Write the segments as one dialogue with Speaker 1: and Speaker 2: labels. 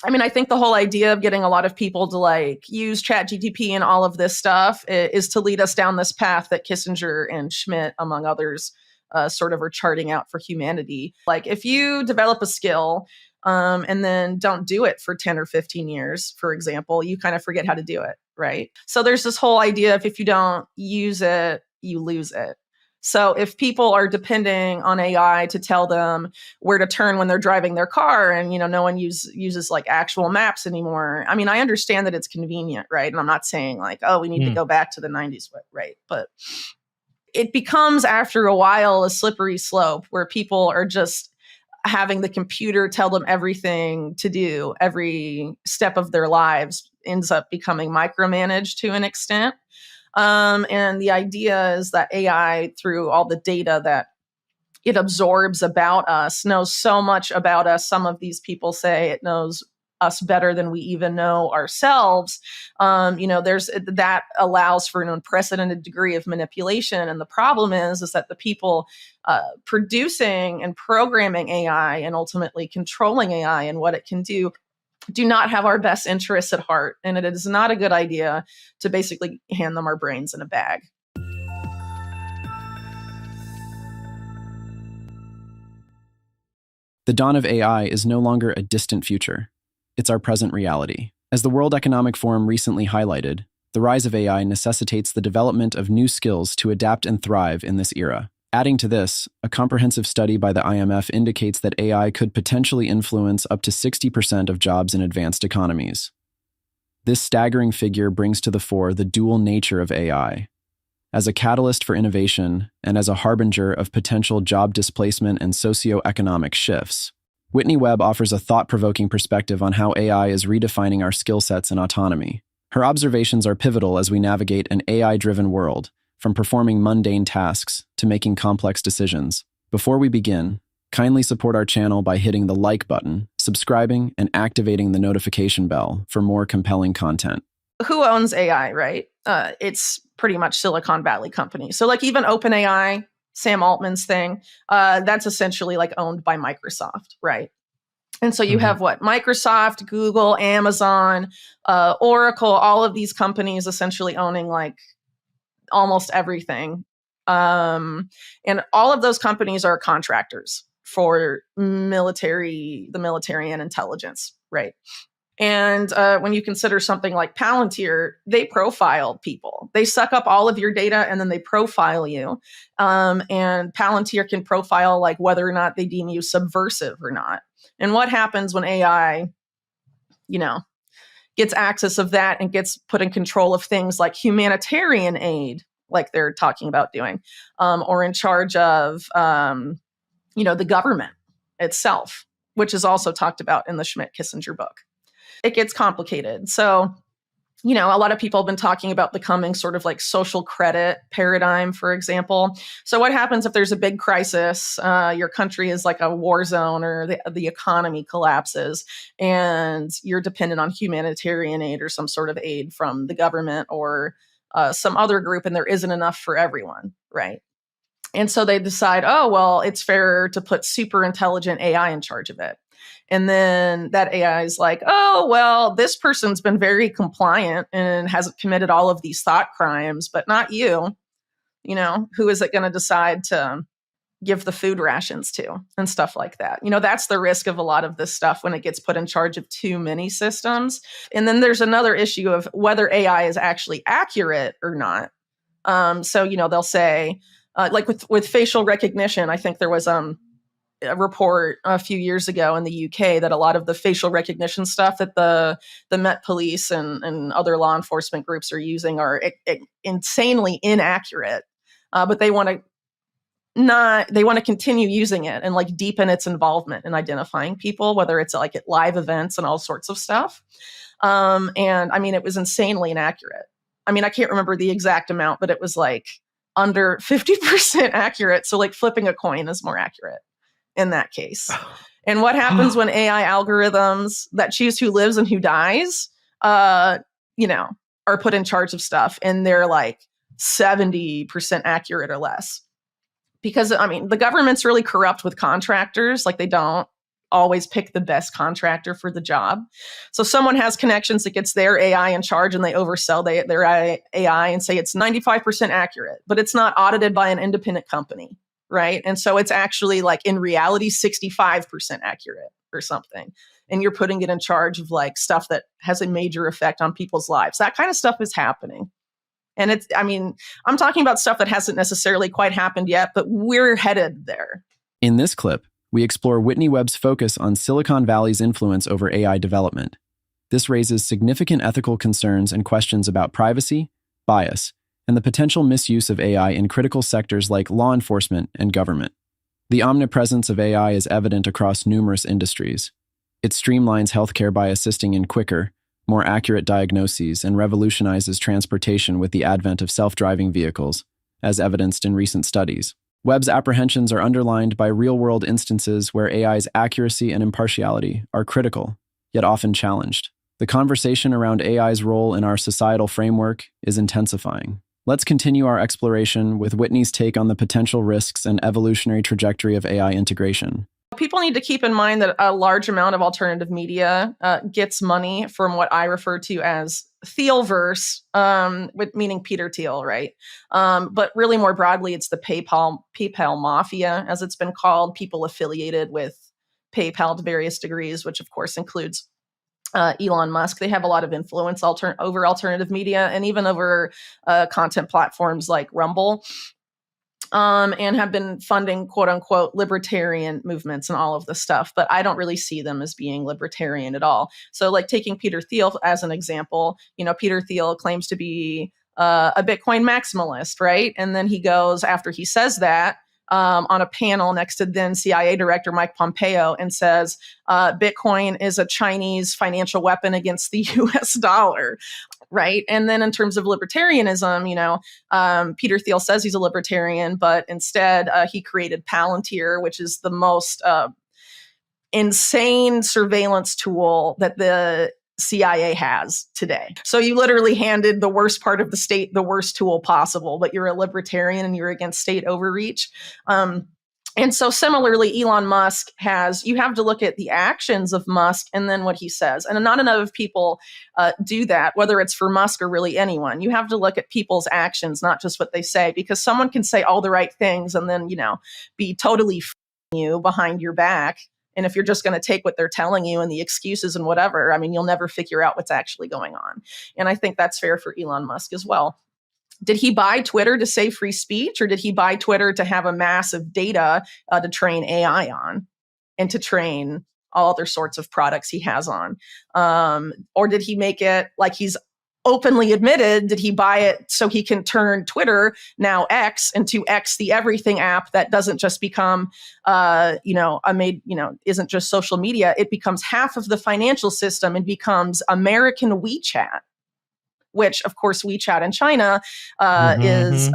Speaker 1: I mean, I think the whole idea of getting a lot of people to like use ChatGPT and all of this stuff is to lead us down this path that Kissinger and Schmidt, among others, sort of are charting out for humanity. Like if you develop a skill and then don't do it for 10 or 15 years, for example, you kind of forget how to do it, right? So there's this whole idea of if you don't use it, you lose it. So if people are depending on AI to tell them where to turn when they're driving their car and, no one uses like actual maps anymore. I mean, I understand that it's convenient, right? And I'm not saying like, oh, we need to go back to the 90s, right? But it becomes after a while a slippery slope where people are just having the computer tell them everything to do. Every step of their lives ends up becoming micromanaged to an extent. And the idea is that AI, through all the data that it absorbs about us, knows so much about us. Some of these people say it knows us better than we even know ourselves. There's that allows for an unprecedented degree of manipulation. And the problem is that the people producing and programming AI and ultimately controlling AI and what it can do not have our best interests at heart. And it is not a good idea to basically hand them our brains in a bag.
Speaker 2: The dawn of AI is no longer a distant future. It's our present reality. As the World Economic Forum recently highlighted, the rise of AI necessitates the development of new skills to adapt and thrive in this era. Adding to this, a comprehensive study by the IMF indicates that AI could potentially influence up to 60% of jobs in advanced economies. This staggering figure brings to the fore the dual nature of AI. As a catalyst for innovation and as a harbinger of potential job displacement and socio-economic shifts, Whitney Webb offers a thought-provoking perspective on how AI is redefining our skill sets and autonomy. Her observations are pivotal as we navigate an AI-driven world, from performing mundane tasks to making complex decisions. Before we begin, kindly support our channel by hitting the like button, subscribing, and activating the notification bell for more compelling content.
Speaker 1: Who owns AI, right? It's pretty much Silicon Valley companies. So like even OpenAI, Sam Altman's thing, that's essentially like owned by Microsoft, right? And so you have what? Microsoft, Google, Amazon, Oracle, all of these companies essentially owning like almost everything. And all of those companies are contractors for the military and intelligence, right? And when you consider something like Palantir, they profile people. They suck up all of your data and then they profile you. And Palantir can profile like whether or not they deem you subversive or not. And what happens when AI, gets access of that and gets put in control of things like humanitarian aid, like they're talking about doing, or in charge of, the government itself, which is also talked about in the Schmidt-Kissinger book. It gets complicated. So, a lot of people have been talking about the coming sort of like social credit paradigm, for example. So what happens if there's a big crisis, your country is like a war zone or the economy collapses and you're dependent on humanitarian aid or some sort of aid from the government or some other group and there isn't enough for everyone, right? And so they decide, oh, well, it's fair to put super intelligent AI in charge of it. And then that AI is like, oh, well, this person's been very compliant and hasn't committed all of these thought crimes, but not you. Who is it going to decide to give the food rations to and stuff like that? That's the risk of a lot of this stuff when it gets put in charge of too many systems. And then there's another issue of whether AI is actually accurate or not. So, they'll say, like with facial recognition, I think there was a report a few years ago in the UK that a lot of the facial recognition stuff that the Met Police and other law enforcement groups are using are insanely inaccurate. But they want to continue using it and like deepen its involvement in identifying people, whether it's like at live events and all sorts of stuff. And I mean, it was insanely inaccurate. I mean, I can't remember the exact amount, but it was like under 50% accurate. So like flipping a coin is more accurate in that case. And what happens when AI algorithms that choose who lives and who dies, are put in charge of stuff and they're like 70% accurate or less? Because, I mean, the government's really corrupt with contractors. Like they don't always pick the best contractor for the job. So someone has connections that gets their AI in charge and they oversell their AI and say it's 95% accurate, but it's not audited by an independent company, right? And so it's actually like in reality 65% accurate or something. And you're putting it in charge of like stuff that has a major effect on people's lives. That kind of stuff is happening. And I'm talking about stuff that hasn't necessarily quite happened yet, but we're headed there.
Speaker 2: In this clip, we explore Whitney Webb's focus on Silicon Valley's influence over AI development. This raises significant ethical concerns and questions about privacy, bias, and the potential misuse of AI in critical sectors like law enforcement and government. The omnipresence of AI is evident across numerous industries. It streamlines healthcare by assisting in quicker, more accurate diagnoses and revolutionizes transportation with the advent of self-driving vehicles, as evidenced in recent studies. Webb's apprehensions are underlined by real-world instances where AI's accuracy and impartiality are critical, yet often challenged. The conversation around AI's role in our societal framework is intensifying. Let's continue our exploration with Whitney's take on the potential risks and evolutionary trajectory of AI integration.
Speaker 1: People need to keep in mind that a large amount of alternative media gets money from what I refer to as Thielverse, meaning Peter Thiel, right? But really more broadly, it's the PayPal mafia, as it's been called, people affiliated with PayPal to various degrees, which of course includes Elon Musk. They have a lot of influence over alternative media and even over content platforms like Rumble. And have been funding quote unquote libertarian movements and all of this stuff, but I don't really see them as being libertarian at all. So like taking Peter Thiel as an example, Peter Thiel claims to be a Bitcoin maximalist, right? And then he goes after he says that on a panel next to then CIA Director Mike Pompeo and says, Bitcoin is a Chinese financial weapon against the US dollar. Right. And then in terms of libertarianism, Peter Thiel says he's a libertarian, but instead he created Palantir, which is the most insane surveillance tool that the CIA has today. So you literally handed the worst part of the state the worst tool possible, but you're a libertarian and you're against state overreach. And so similarly, Elon Musk you have to look at the actions of Musk and then what he says. And not enough people do that, whether it's for Musk or really anyone. You have to look at people's actions, not just what they say, because someone can say all the right things and then, be totally you behind your back. And if you're just going to take what they're telling you and the excuses and whatever, you'll never figure out what's actually going on. And I think that's fair for Elon Musk as well. Did he buy Twitter to save free speech, or did he buy Twitter to have a massive data to train AI on and to train all other sorts of products he has on? Or did he make it like he's openly admitted? Did he buy it so he can turn Twitter, now X, into X the everything app that doesn't just become, isn't just social media. It becomes half of the financial system and becomes American WeChat, which of course WeChat in China is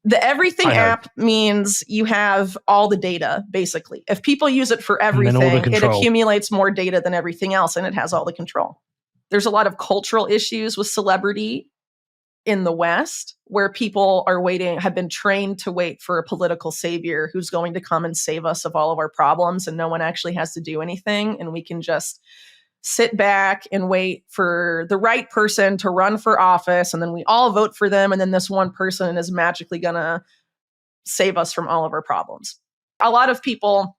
Speaker 1: the everything app means you have all the data, basically. If people use it for everything, it accumulates more data than everything else, and it has all the control. There's a lot of cultural issues with celebrity in the West where people have been trained to wait for a political savior who's going to come and save us of all of our problems, and no one actually has to do anything. And we can just sit back and wait for the right person to run for office, and then we all vote for them, and then this one person is magically going to save us from all of our problems. A lot of people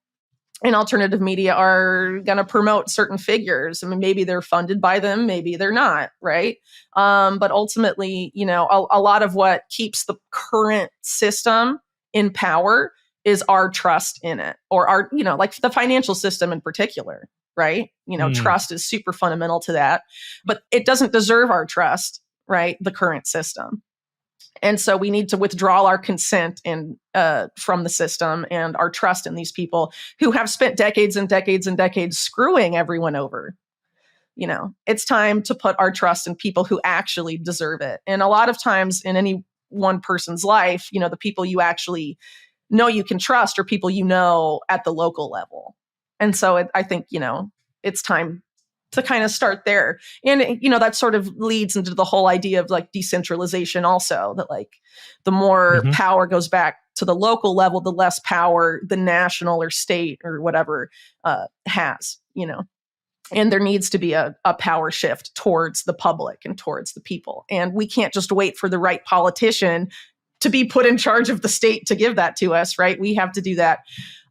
Speaker 1: in alternative media are going to promote certain figures. Maybe they're funded by them, maybe they're not, right? But ultimately, a lot of what keeps the current system in power is our trust in it, or our, like the financial system in particular, right? Trust is super fundamental to that, but it doesn't deserve our trust, right? The current system. And so we need to withdraw our consent from the system and our trust in these people who have spent decades and decades and decades screwing everyone over. It's time to put our trust in people who actually deserve it. And a lot of times in any one person's life, the people you actually know you can trust are people at the local level. And so I think, it's time to kind of start there. And, that sort of leads into the whole idea of like decentralization also, that like the more power goes back to the local level, the less power the national or state or whatever has, and there needs to be a power shift towards the public and towards the people. And we can't just wait for the right politician to be put in charge of the state to give that to us, right? We have to do that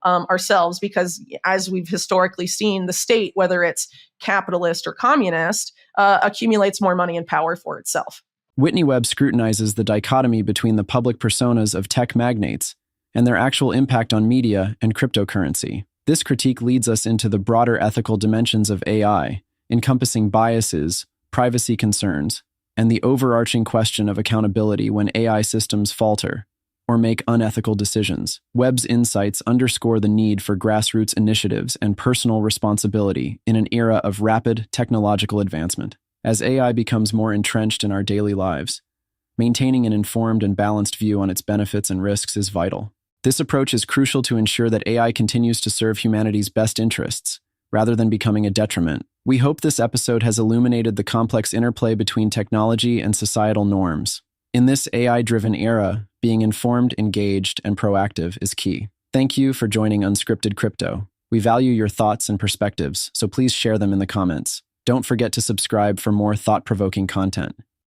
Speaker 1: ourselves, because as we've historically seen, the state, whether it's capitalist or communist, accumulates more money and power for itself.
Speaker 2: Whitney Webb scrutinizes the dichotomy between the public personas of tech magnates and their actual impact on media and cryptocurrency. This critique leads us into the broader ethical dimensions of AI, encompassing biases, privacy concerns, and the overarching question of accountability when AI systems falter or make unethical decisions. Webb's insights underscore the need for grassroots initiatives and personal responsibility in an era of rapid technological advancement. As AI becomes more entrenched in our daily lives, maintaining an informed and balanced view on its benefits and risks is vital. This approach is crucial to ensure that AI continues to serve humanity's best interests, rather than becoming a detriment. We hope this episode has illuminated the complex interplay between technology and societal norms. In this AI-driven era, being informed, engaged, and proactive is key. Thank you for joining Unscripted Crypto. We value your thoughts and perspectives, so please share them in the comments. Don't forget to subscribe for more thought-provoking content.